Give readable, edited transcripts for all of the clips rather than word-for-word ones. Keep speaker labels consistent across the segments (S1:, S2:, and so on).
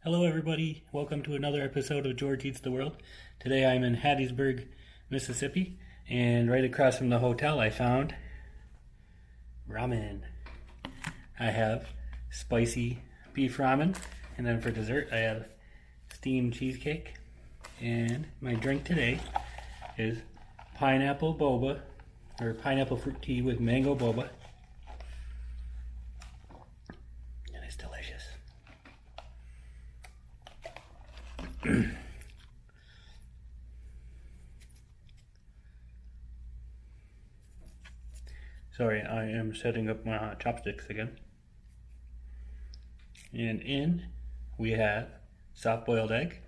S1: Hello, everybody. Welcome to another episode of George Eats the World. Today I'm in Hattiesburg, Mississippi, and right across from the hotel I found ramen. I have spicy beef ramen, and then for dessert I have steamed cheesecake. And my drink today is pineapple boba, or pineapple fruit tea with mango boba. And it's delicious. Sorry, I am setting up my chopsticks again. And in we have soft-boiled egg,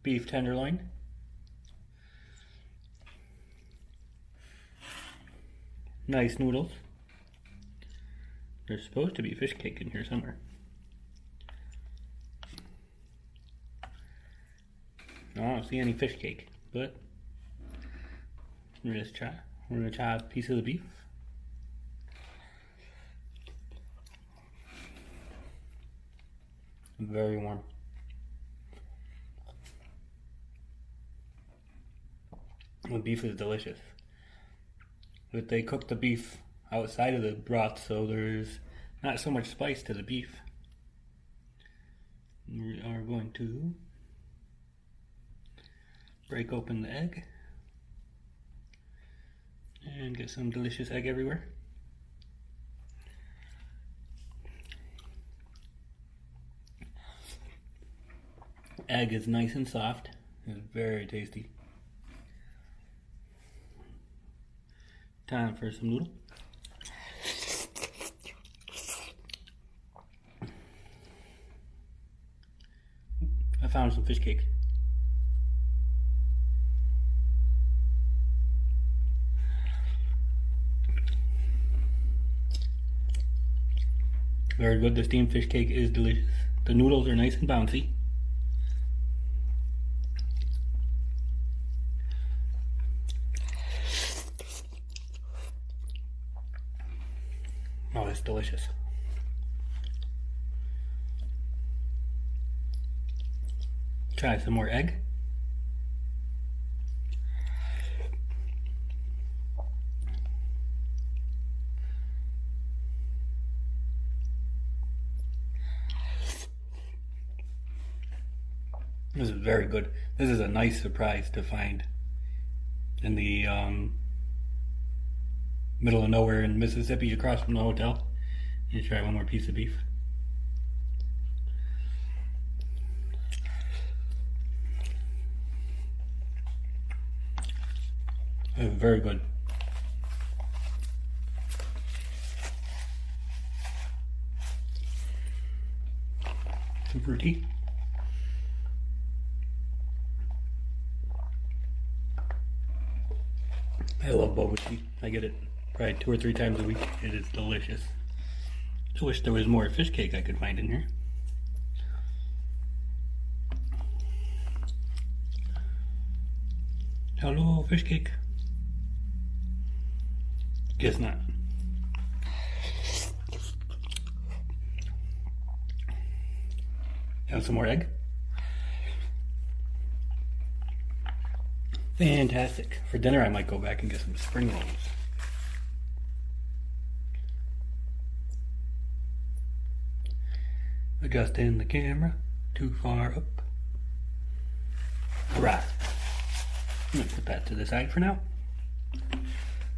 S1: beef tenderloin, nice noodles. There's supposed to be fish cake in here somewhere. I don't see any fish cake, but we're gonna try a piece of the beef. Very warm. The beef is delicious. But they cook the beef outside of the broth, so there's not so much spice to the beef. We are going to break open the egg and get some delicious egg everywhere. Egg is nice and soft. It's very tasty. Time for some noodle. I found some fish cake. Very good. The steamed fish cake is delicious. The noodles are nice and bouncy. Oh, it's delicious. Try some more egg. This is very good. This is a nice surprise to find in the middle of nowhere in Mississippi across from the hotel. You try one more piece of beef. Very good. Some fruity. I love boba tea. I get it probably 2 or 3 times a week. It is delicious. I wish there was more fish cake I could find in here. Hello, fish cake. Guess not. Have some more egg. Fantastic. For dinner I might go back and get some spring rolls. Adjusting the camera. Too far up. Right. I'm going to put that to the side for now.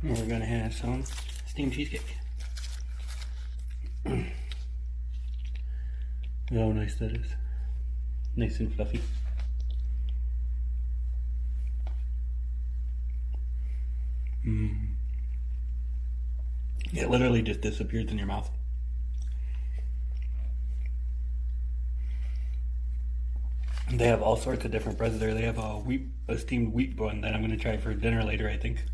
S1: And we're going to have some steamed cheesecake. Look how nice that is. Nice and fluffy. It literally just disappears in your mouth. They have all sorts of different breads there. They have a steamed wheat bun that I'm going to try for dinner later, I think.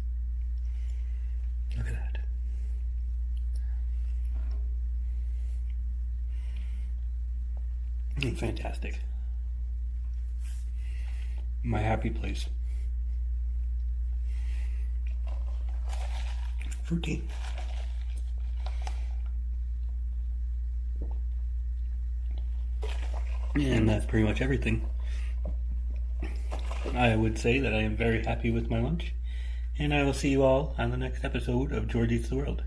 S1: Look at that. Fantastic. My happy place. Fruity. And that's pretty much everything. I would say that I am very happy with my lunch, and I will see you all on the next episode of George Eats the World.